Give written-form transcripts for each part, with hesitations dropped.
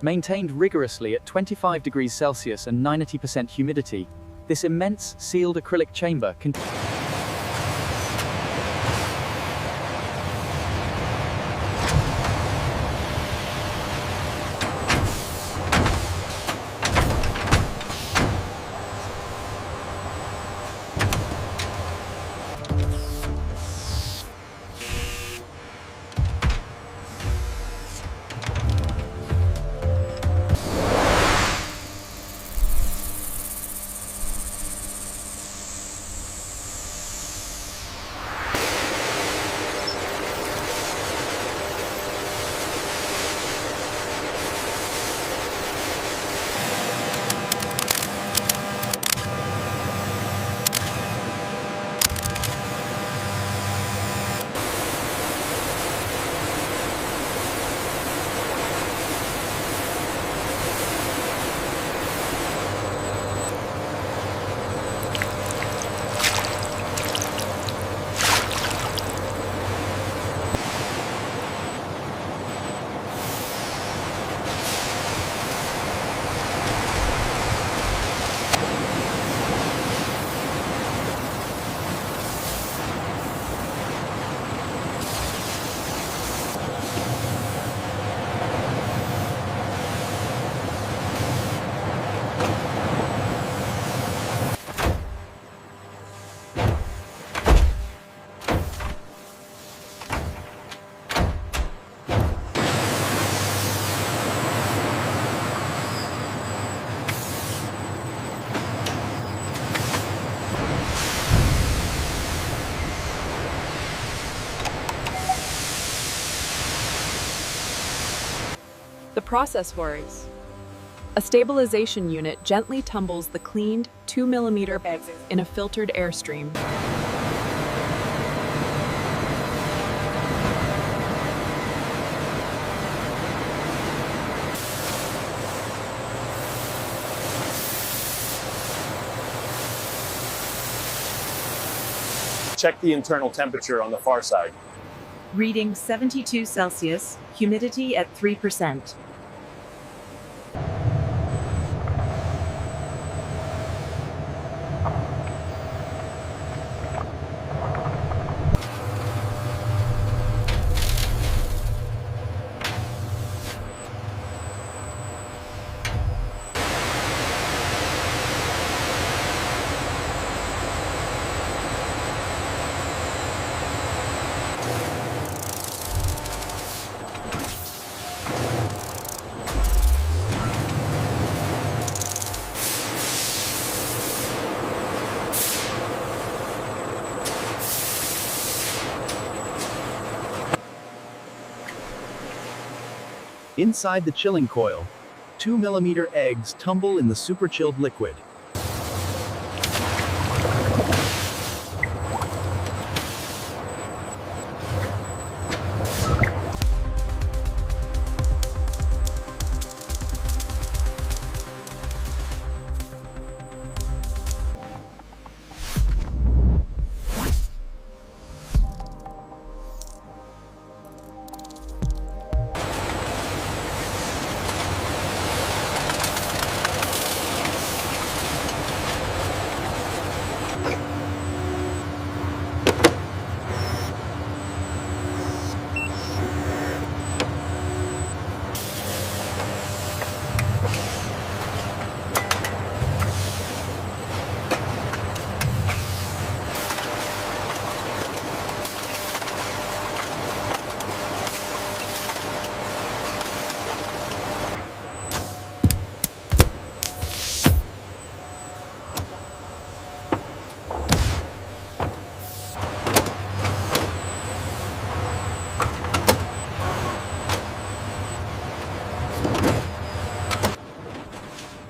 maintained rigorously at 25 degrees Celsius and 90% humidity. This immense, sealed acrylic chamber can The process varies. A stabilization unit gently tumbles the cleaned 2 mm eggs in a filtered airstream. Check the internal temperature on the far side. Reading 72 Celsius, humidity at 3%. Inside the chilling coil, 2 mm eggs tumble in the super chilled liquid.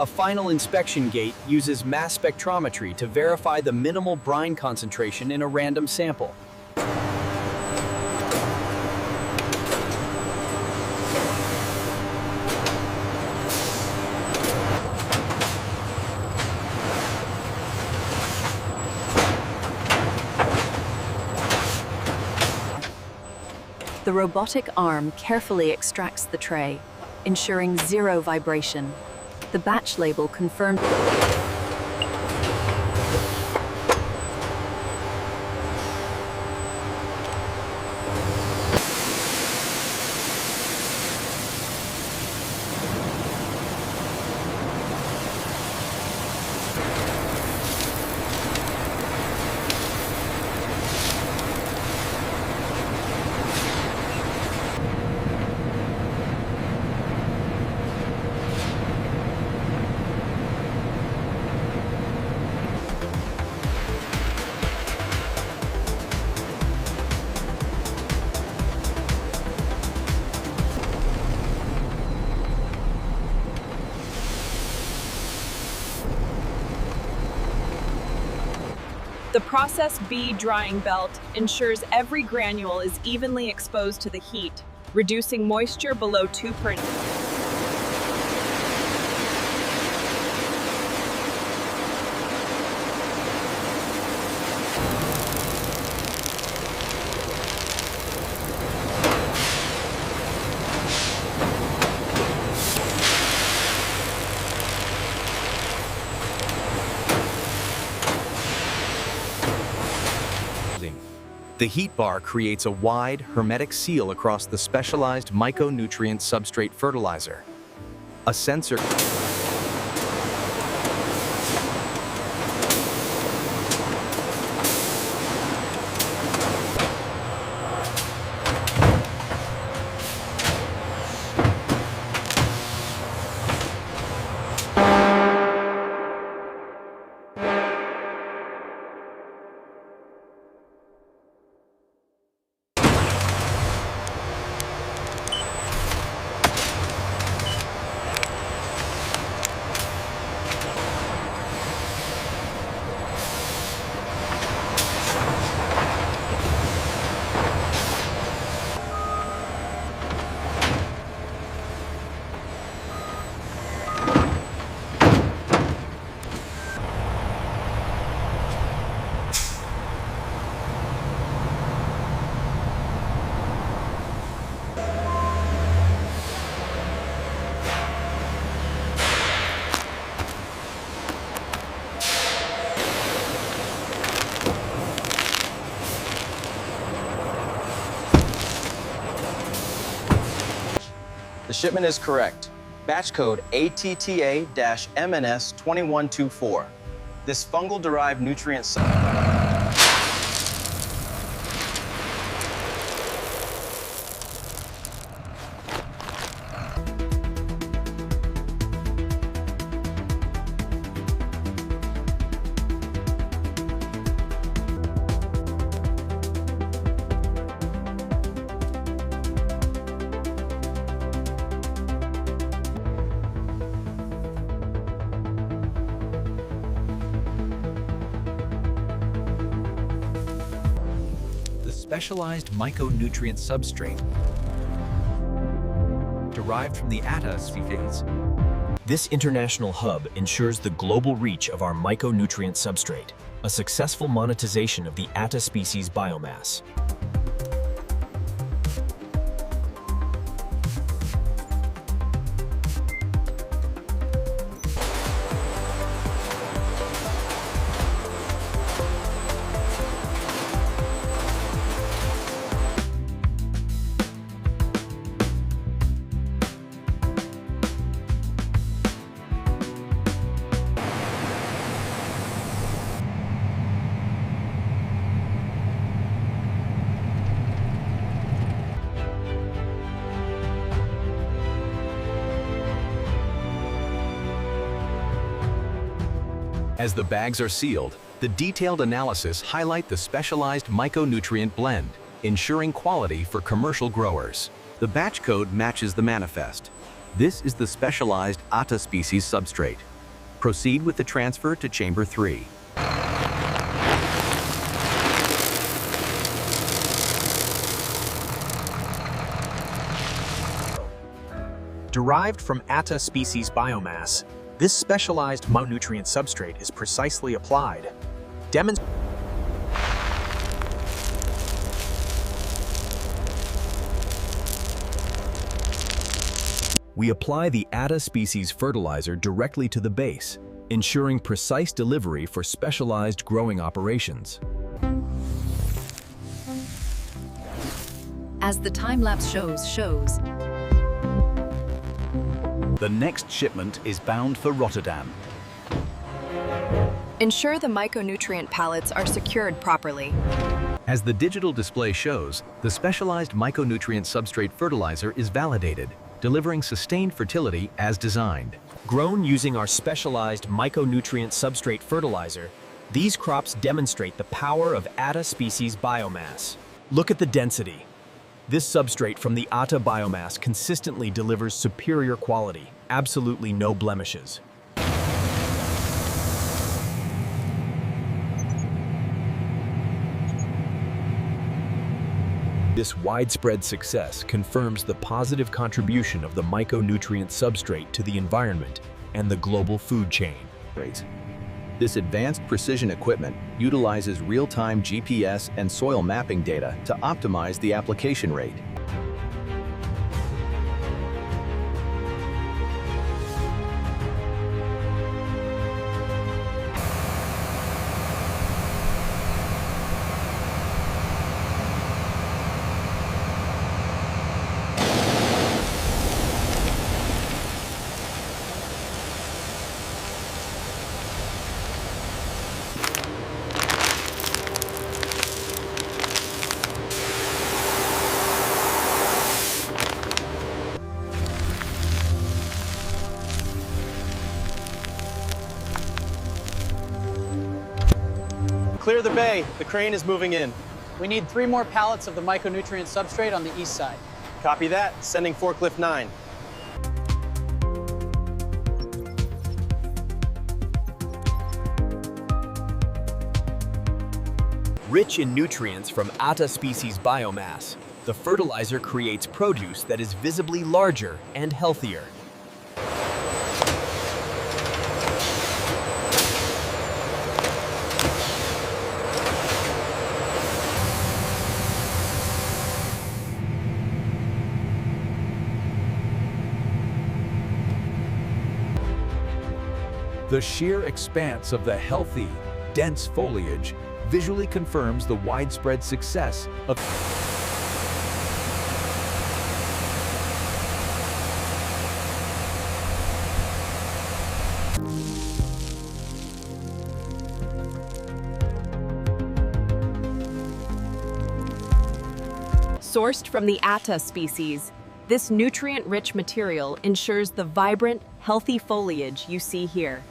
A final inspection gate uses mass spectrometry to verify the minimal brine concentration in a random sample. The robotic arm carefully extracts the tray, ensuring zero vibration. The batch label confirmed. The process B drying belt ensures every granule is evenly exposed to the heat, reducing moisture below 2%. The heat bar creates a wide, hermetic seal across the specialized micronutrient substrate fertilizer. A sensor The shipment is correct. Batch code ATTA-MNS2124. This fungal-derived nutrient specialized micronutrient substrate derived from the Atta species. This international hub ensures the global reach of our micronutrient substrate, a successful monetization of the Atta species biomass. As the bags are sealed, the detailed analysis highlight the specialized micronutrient blend, ensuring quality for commercial growers. The batch code matches the manifest. This is the specialized Atta species substrate. Proceed with the transfer to Chamber 3. Derived from Atta species biomass, this specialized micronutrient substrate is precisely applied. We apply the Atta species fertilizer directly to the base, ensuring precise delivery for specialized growing operations. As the time-lapse shows, The next shipment is bound for Rotterdam. ensure the micronutrient pallets are secured properly. As the digital display shows, the specialized micronutrient substrate fertilizer is validated, delivering sustained fertility as designed. Grown using our specialized micronutrient substrate fertilizer, these crops demonstrate the power of Atta species biomass. Look at the density. This substrate from the Atta biomass consistently delivers superior quality, absolutely no blemishes. This widespread success confirms the positive contribution of the micronutrient substrate to the environment and the global food chain. This advanced precision equipment utilizes real-time GPS and soil mapping data to optimize the application rate. Clear the bay. The crane is moving in. We need 3 more pallets of the micronutrient substrate on the east side. Copy that. Sending forklift 9. Rich in nutrients from Atta species biomass, the fertilizer creates produce that is visibly larger and healthier. The sheer expanse of the healthy, dense foliage visually confirms the widespread success of Sourced from the Atta species, this nutrient-rich material ensures the vibrant, healthy foliage you see here.